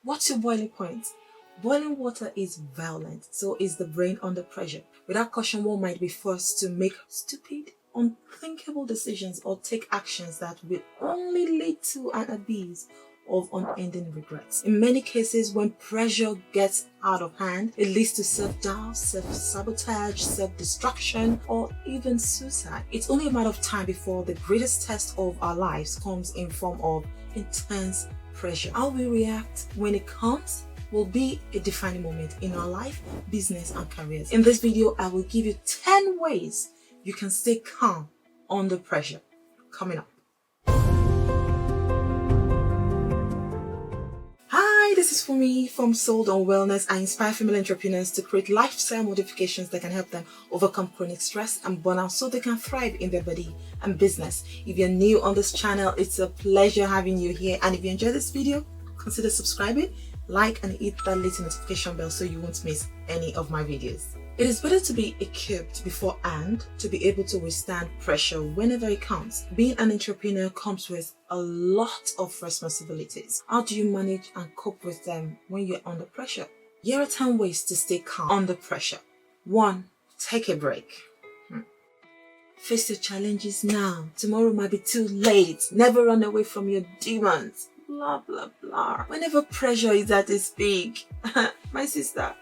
What's your boiling point? Boiling water is violent, so is the brain under pressure. Without caution, one might be forced to make stupid, unthinkable decisions or take actions that will only lead to an abyss of unending regrets. In many cases, when pressure gets out of hand, it leads to self-doubt, self-sabotage, self-destruction, or even suicide. It's only a matter of time before the greatest test of our lives comes in form of intense pressure. How we react when it comes will be a defining moment in our life, business, and careers. In this video, I will give you 10 ways you can stay calm under pressure. Coming up. Hi, this is Fumi from Sold on Wellness. I inspire female entrepreneurs to create lifestyle modifications that can help them overcome chronic stress and burnout so they can thrive in their body and business. If you're new on this channel, it's a pleasure having you here. And if you enjoy this video, consider subscribing, like, and hit that little notification bell so you won't miss any of my videos. It is better to be equipped beforehand to be able to withstand pressure whenever it comes. Being an entrepreneur comes with a lot of responsibilities. How do you manage and cope with them when you're under pressure? Here are 10 ways to stay calm under pressure. 1. Take a break. Face your challenges now. Tomorrow might be too late. Never run away from your demons. Blah, blah, blah. Whenever pressure is at its peak, my sister,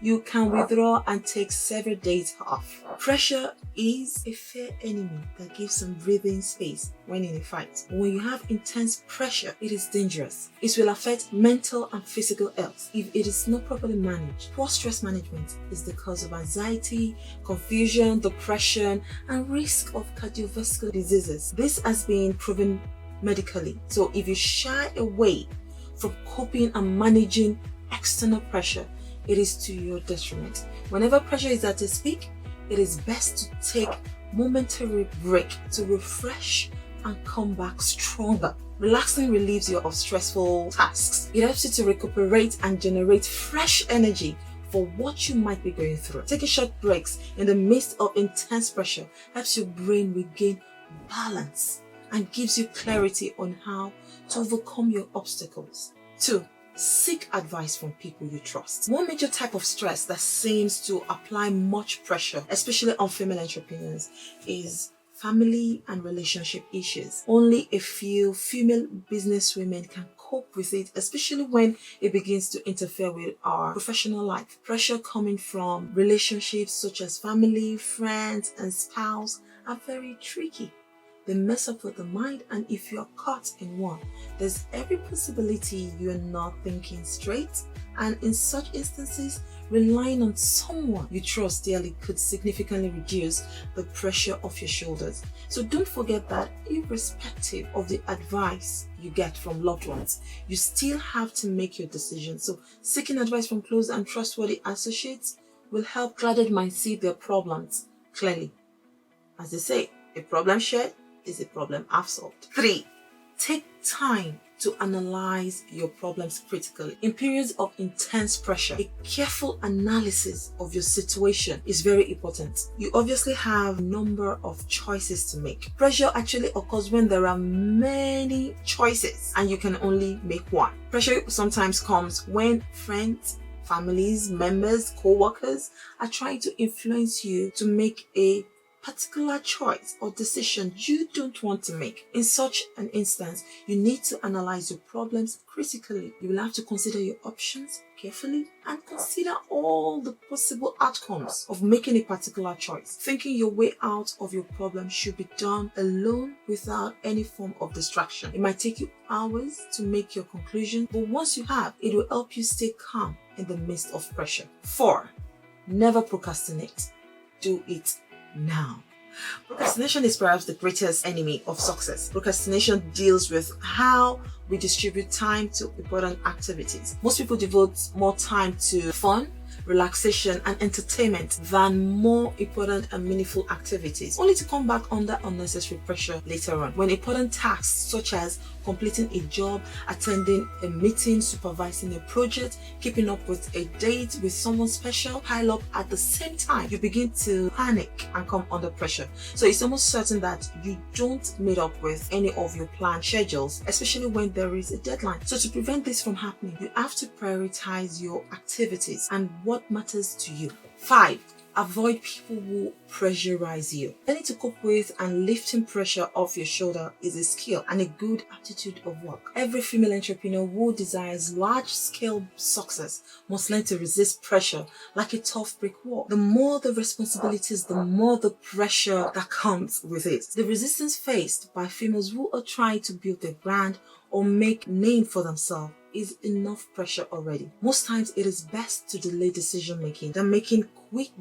you can withdraw and take several days off. Pressure is a fair enemy that gives some breathing space when in a fight. When you have intense pressure, it is dangerous. It will affect mental and physical health if it is not properly managed. Poor stress management is the cause of anxiety, confusion, depression, and risk of cardiovascular diseases. This has been proven medically. So if you shy away from coping and managing external pressure, it is to your detriment. Whenever pressure is at its peak, it is best to take momentary break to refresh and come back stronger. Relaxing relieves you of stressful tasks. It helps you to recuperate and generate fresh energy for what you might be going through. Taking short breaks in the midst of intense pressure helps your brain regain balance and gives you clarity on how to overcome your obstacles. 2. Seek advice from people you trust. One major type of stress that seems to apply much pressure, especially on female entrepreneurs, is family and relationship issues. Only a few female businesswomen can cope with it, especially when it begins to interfere with our professional life. Pressure coming from relationships such as family, friends, and spouse are very tricky. They mess up with the mind, and if you're caught in one, there's every possibility you're not thinking straight, and in such instances, relying on someone you trust dearly could significantly reduce the pressure off your shoulders. So don't forget that irrespective of the advice you get from loved ones, you still have to make your decision. So seeking advice from close and trustworthy associates will help guarded minds see their problems clearly. As they say, a problem shared is a problem half solved. 3. Take time to analyze your problems critically. In periods of intense pressure, a careful analysis of your situation is very important. You obviously have a number of choices to make. Pressure actually occurs when there are many choices and you can only make one. Pressure sometimes comes when friends, families, members, co-workers are trying to influence you to make a particular choice or decision you don't want to make. In such an instance, you need to analyze your problems critically. You will have to consider your options carefully and consider all the possible outcomes of making a particular choice. Thinking your way out of your problem should be done alone without any form of distraction. It might take you hours to make your conclusion, but once you have, it will help you stay calm in the midst of pressure. 4. Never procrastinate. Do it now. Procrastination is perhaps the greatest enemy of success. Procrastination deals with how we distribute time to important activities. Most people devote more time to fun, relaxation, and entertainment than more important and meaningful activities, only to come back under unnecessary pressure later on. When important tasks such as completing a job, attending a meeting, supervising a project, keeping up with a date with someone special pile up at the same time, you begin to panic and come under pressure. So it's almost certain that you don't meet up with any of your planned schedules, especially when there there is a deadline. So to prevent this from happening, you have to prioritize your activities and what matters to you. 5. Avoid people who pressurize you. Learning to cope with and lifting pressure off your shoulder is a skill and a good attitude of work. Every female entrepreneur who desires large-scale success must learn to resist pressure like a tough brick wall. The more the responsibilities, the more the pressure that comes with it. The resistance faced by females who are trying to build their brand or make a name for themselves is enough pressure already. Most times it is best to delay decision making than making quick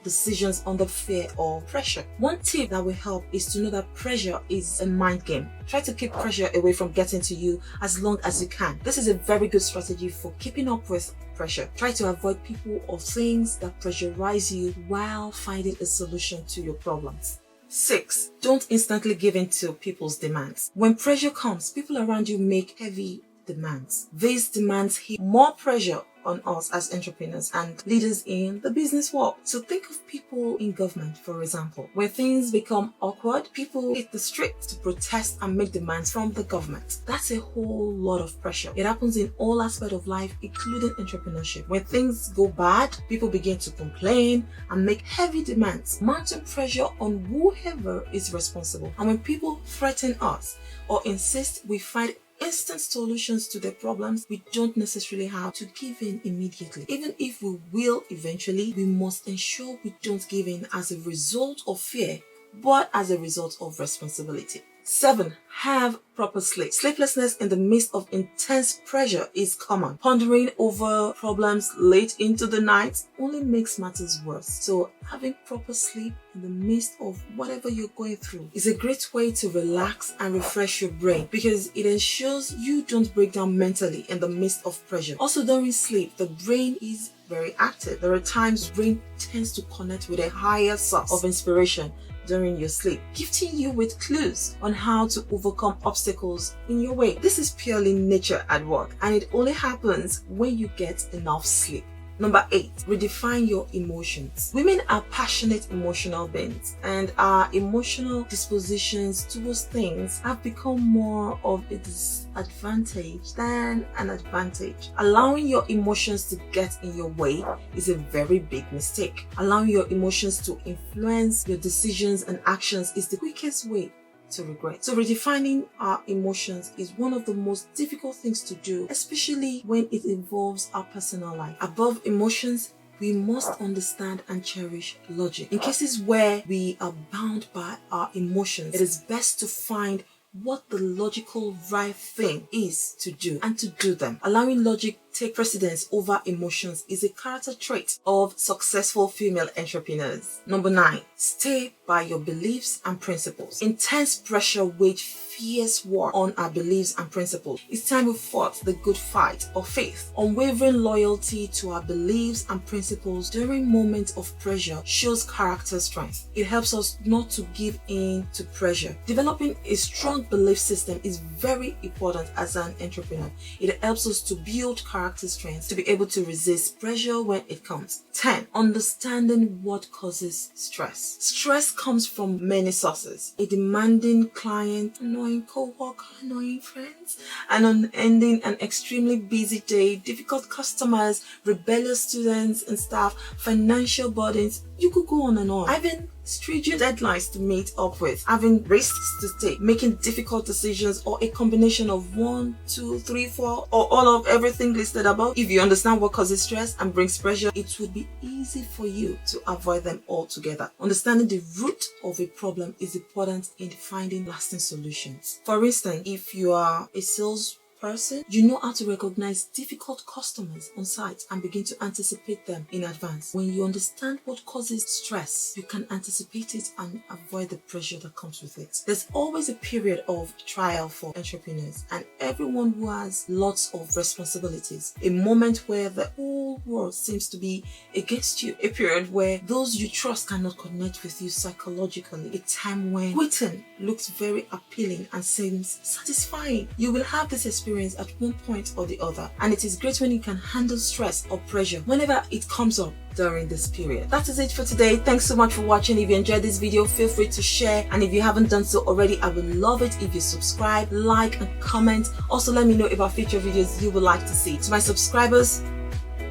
decisions under fear or pressure. One tip that will help is to know that pressure is a mind game. Try to keep pressure away from getting to you as long as you can. This is a very good strategy for keeping up with pressure. Try to avoid people or things that pressurize you while finding a solution to your problems. 6. Don't instantly give in to people's demands. When pressure comes, people around you make heavy demands. These demands heap more pressure on us as entrepreneurs and leaders in the business world. So think of people in government, for example. When things become awkward, people hit the streets to protest and make demands from the government. That's a whole lot of pressure. It happens in all aspects of life, including entrepreneurship. When things go bad, people begin to complain and make heavy demands, mounting pressure on whoever is responsible. And when people threaten us or insist we find instant solutions to their problems, we don't necessarily have to give in immediately. Even if we will eventually, we must ensure we don't give in as a result of fear, but as a result of responsibility. 7. Have proper sleep. Sleeplessness in the midst of intense pressure is common. Pondering over problems late into the night only makes matters worse. So having proper sleep in the midst of whatever you're going through is a great way to relax and refresh your brain because it ensures you don't break down mentally in the midst of pressure. Also, during sleep, the brain is very active. There are times brain tends to connect with a higher source of inspiration during your sleep, gifting you with clues on how to overcome obstacles in your way. This is purely nature at work, and it only happens when you get enough sleep. Number 8, redefine your emotions. Women are passionate emotional beings, and our emotional dispositions towards things have become more of a disadvantage than an advantage. Allowing your emotions to get in your way is a very big mistake. Allowing your emotions to influence your decisions and actions is the quickest way to regret. So redefining our emotions is one of the most difficult things to do, especially when it involves our personal life. Above emotions, we must understand and cherish logic. In cases where we are bound by our emotions, it is best to find what the logical right thing is to do and to do them. Allowing logic take precedence over emotions is a character trait of successful female entrepreneurs. Number 9, stay by your beliefs and principles. Intense pressure wage fierce war on our beliefs and principles. It's time we fought the good fight of faith. Unwavering loyalty to our beliefs and principles during moments of pressure shows character strength. It helps us not to give in to pressure. Developing a strong belief system is very important as an entrepreneur. It helps us to build character strength to be able to resist pressure when it comes. 10. Understanding what causes stress. Stress comes from many sources. A demanding client, annoying co-worker, annoying friends, an unending and extremely busy day, difficult customers, rebellious students and staff, financial burdens. You could go on and on. Having stringent deadlines to meet up with, having risks to take, making difficult decisions, or a combination of 1, 2, 3, 4, or all of everything listed above. If you understand what causes stress and brings pressure, it would be easy for you to avoid them altogether. Understanding the root of a problem is important in finding lasting solutions. For instance, if you are a sales person, you know how to recognize difficult customers on site and begin to anticipate them in advance. When you understand what causes stress, you can anticipate it and avoid the pressure that comes with it. There's always a period of trial for entrepreneurs and everyone who has lots of responsibilities. A moment where the whole whole world seems to be against you. A period where those you trust cannot connect with you psychologically. A time when quitting looks very appealing and seems satisfying. You will have this experience at one point or the other, and it is great when you can handle stress or pressure whenever it comes up during this period. That is it for today. Thanks so much for watching. If you enjoyed this video, feel free to share, and if you haven't done so already, I would love it if you subscribe, like and comment. Also, let me know about future videos you would like to see. To my subscribers,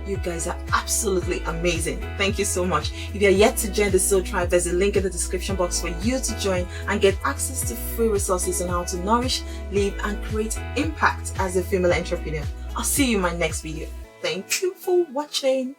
you guys are absolutely amazing. Thank you so much. If you're yet to join the Soul Tribe, there's a link in the description box for you to join and get access to free resources on how to nourish, live and create impact as a female entrepreneur. I'll see you in my next video. Thank you for watching.